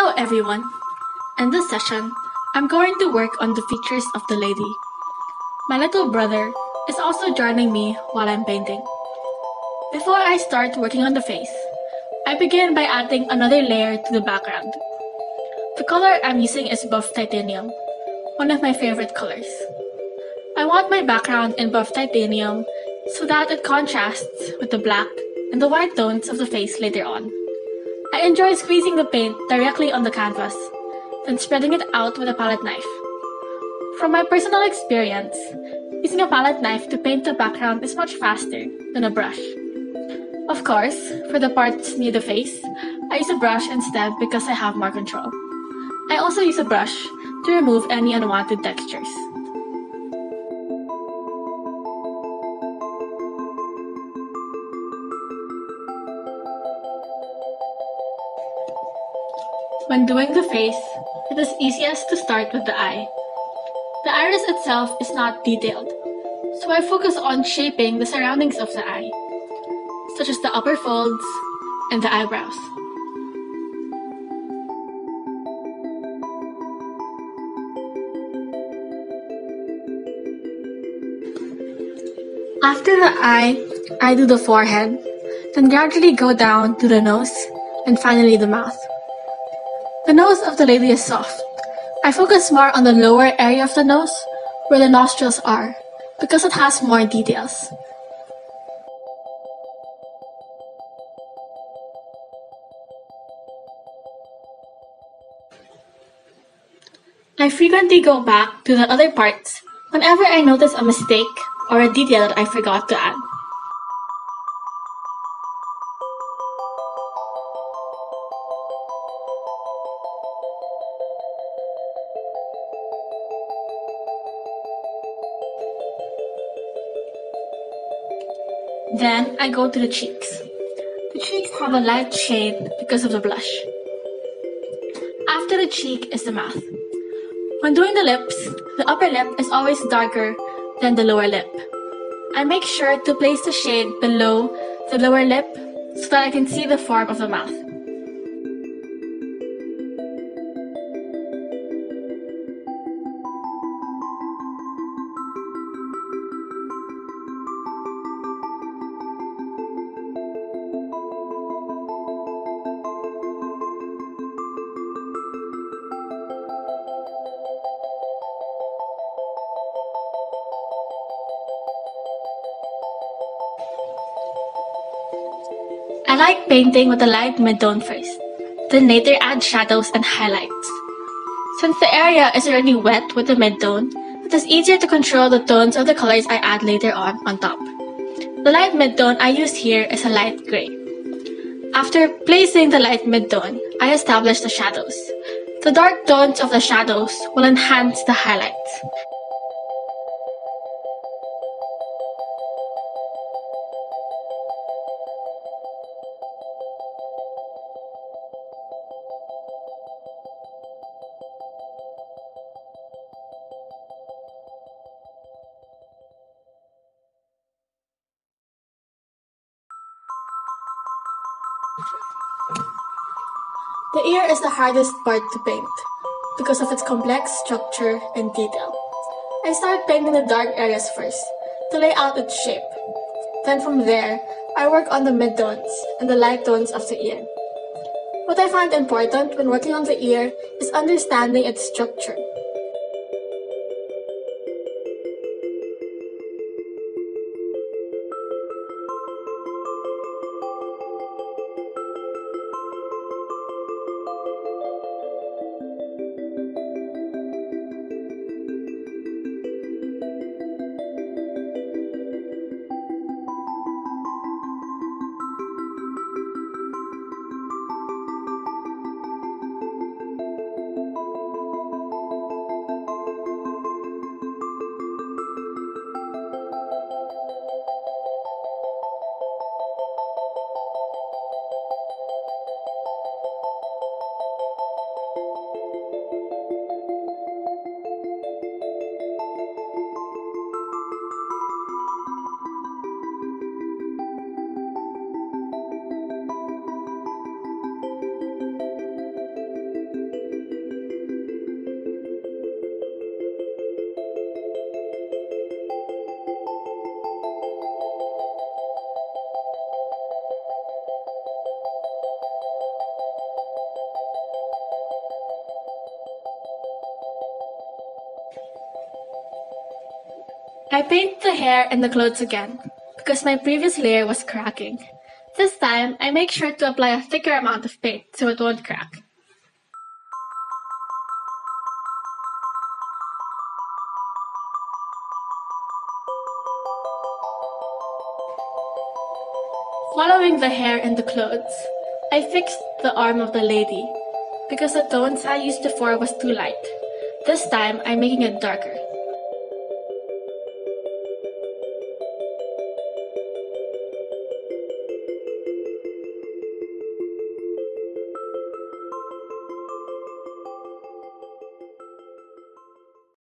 Hello everyone. In this session, I'm going to work on the features of the lady. My little brother is also joining me while I'm painting. Before I start working on the face, I begin by adding another layer to the background. The color I'm using is buff titanium, one of my favorite colors. I want my background in buff titanium so that it contrasts with the black and the white tones of the face later on. I enjoy squeezing the paint directly on the canvas, then spreading it out with a palette knife. From my personal experience, using a palette knife to paint the background is much faster than a brush. Of course, for the parts near the face, I use a brush instead because I have more control. I also use a brush to remove any unwanted textures. When doing the face, it is easiest to start with the eye. The iris itself is not detailed, so I focus on shaping the surroundings of the eye, such as the upper folds and the eyebrows. After the eye, I do the forehead, then gradually go down to the nose, and finally the mouth. The nose of the lady is soft. I focus more on the lower area of the nose, where the nostrils are, because it has more details. I frequently go back to the other parts whenever I notice a mistake or a detail that I forgot to add. Then I go to the cheeks. The cheeks have a light shade because of the blush. After the cheek is the mouth. When doing the lips, the upper lip is always darker than the lower lip. I make sure to place the shade below the lower lip so that I can see the form of the mouth. I like painting with a light mid-tone first, then later add shadows and highlights. Since the area is already wet with the mid-tone, it is easier to control the tones of the colors I add later on top. The light mid-tone I used here is a light gray. After placing the light mid-tone, I establish the shadows. The dark tones of the shadows will enhance the highlights. The ear is the hardest part to paint because of its complex structure and detail. I start painting the dark areas first to lay out its shape. Then from there, I work on the midtones and the light tones of the ear. What I find important when working on the ear is understanding its structure. I paint the hair and the clothes again, because my previous layer was cracking. This time, I make sure to apply a thicker amount of paint so it won't crack. Following the hair and the clothes, I fixed the arm of the lady, because the tones I used before was too light. This time, I'm making it darker.